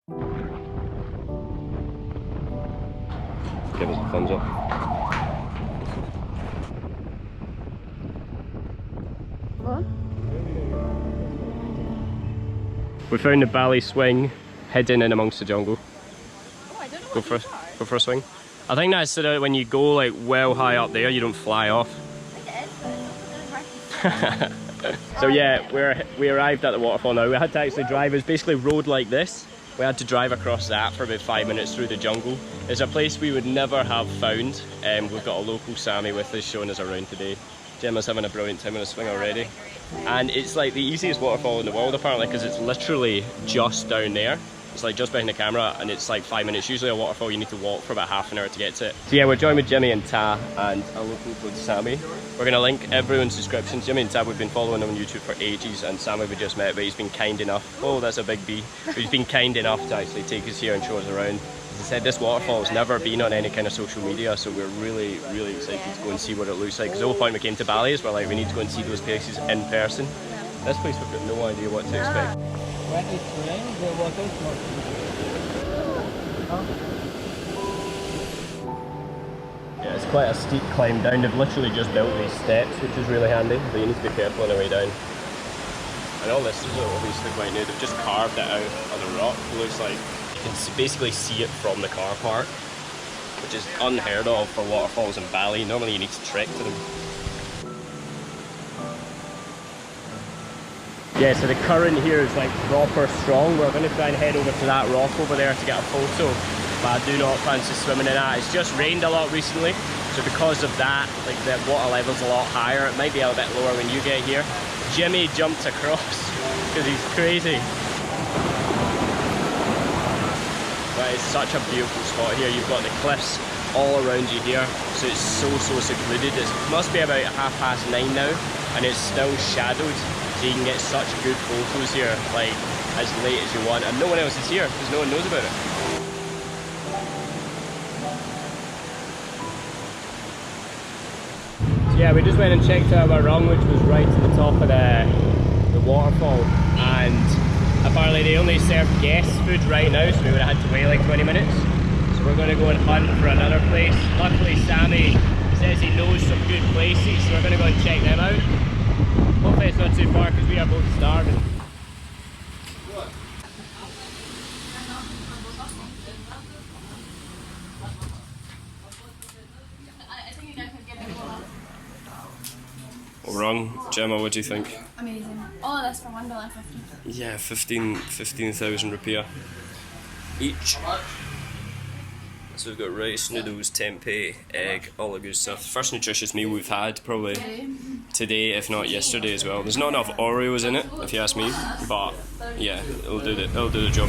Give us a thumbs up. What? We found the Bali swing hidden in amongst the jungle. Oh, I don't know Go what for these are. go for a swing. I think that's so that when you go like well high up there, you don't fly off. I think it is, but it's also really hard. So yeah, we arrived at the waterfall now. We had to actually drive. It was basically road like this. We had to drive across that for about 5 minutes through the jungle. It's a place we would never have found. We've got a local Sami with us showing us around today. Gemma's having a brilliant time on a swing already. And it's like the easiest waterfall in the world apparently, because it's literally just down there. It's like just behind the camera and it's like 5 minutes. Usually a waterfall you need to walk for about half an hour to get to it. So yeah, we're joined with Jimmy and Ta and a local called Sami. We're going to link everyone's descriptions. Jimmy and Ta, we've been following them on YouTube for ages, and Sami we just met, but he's been kind enough. Oh, that's a big bee. But he's been kind enough to actually take us here and show us around. As I said, this waterfall's never been on any kind of social media, so we're really, really excited to go and see what it looks like. Because the whole point we came to Bali is we're like, we need to go and see those places in person. This place we've got no idea what to expect. When it rains, the water is not. Yeah, it's quite a steep climb down. They've literally just built these steps, which is really handy, but you need to be careful on the way down. And all this is obviously quite new. They've just carved it out of the rock. It looks like you can basically see it from the car park, which is unheard of for waterfalls in Bali. Normally you need to trek to them. Yeah, so the current here is like proper strong. We're going to try and head over to that rock over there to get a photo, but I do not fancy swimming in that. It's just rained a lot recently, so because of that, like the water level's a lot higher. It might be a bit lower when you get here. Jimmy jumped across because he's crazy. But it's such a beautiful spot here. You've got the cliffs all around you here, so it's so secluded. It must be about 9:30 now, and it's still shadowed. So you can get such good photos here, like as late as you want, and no one else is here because no one knows about it. So yeah, we just went and checked out our rung, which was right to the top of the waterfall, and apparently they only serve guest food right now, so we would have had to wait like 20 minutes. So we're going to go and hunt for another place. Luckily Sami says he knows some good places, so we're going to go and check them out. Hopefully it's not too far because we are both starving. Wrong. Gemma, what do you think? Amazing. All of this for $1.50. Yeah, 15,000 rupiah each. So we've got rice, noodles, tempeh, egg, all the good stuff. First nutritious meal we've had probably today, if not yesterday as well. There's not enough Oreos in it, if you ask me, but yeah, it'll do the job.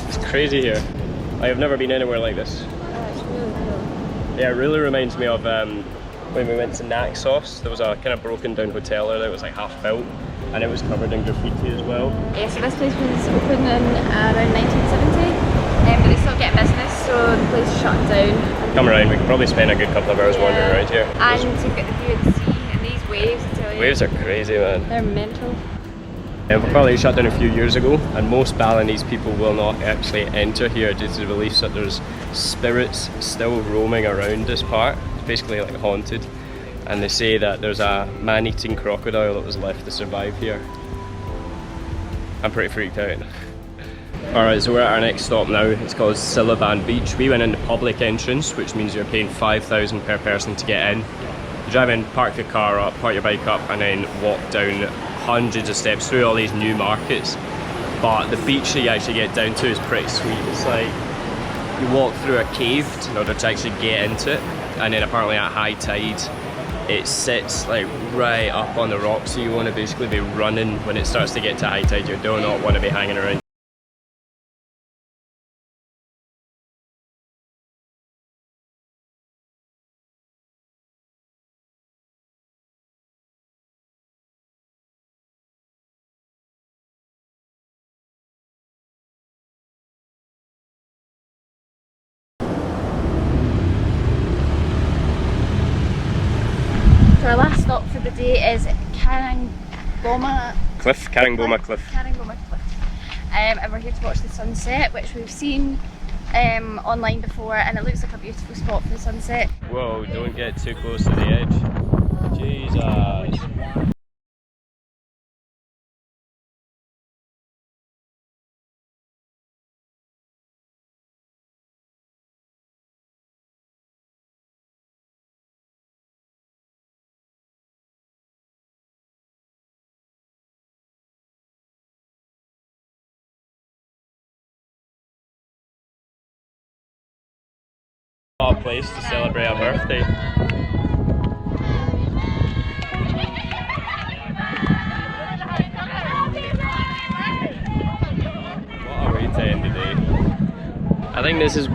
It's crazy here. I've never been anywhere like this. Oh, it's really cool. Yeah, it really reminds me of when we went to Naxos. There was a kind of broken down hotel there that was like half built, and it was covered in graffiti as well. Yeah, so this place was opened in around 1970, but they still get business, so the place is shut down. Come around, we could probably spend a good couple of hours wandering around here. And you've got the view of the sea, and these waves, I tell you. Waves are crazy, man. They're mental. Yeah, we probably shut down a few years ago, and most Balinese people will not actually enter here due to the beliefs that there's spirits still roaming around this part. It's basically like haunted, and they say that there's a man-eating crocodile that was left to survive here. I'm pretty freaked out. Alright, so we're at our next stop now. It's called Suluban Beach. We went in the public entrance, which means you're paying 5,000 per person to get in. You drive in, park your car up, park your bike up, and then walk down hundreds of steps through all these new markets. But the beach that you actually get down to is pretty sweet. It's like you walk through a cave in order to actually get into it, and then apparently at high tide it sits like right up on the rock, so you want to basically be running when it starts to get to high tide. You do not want to be hanging around. So our last stop for the day is Karang Boma Cliff, Karang Boma Cliff. Karang Boma Cliff. And we're here to watch the sunset, which we've seen online before, and it looks like a beautiful spot for the sunset. Whoa, don't get too close to the edge. Jesus. What a place to celebrate a birthday. What a way to end the day. I think this is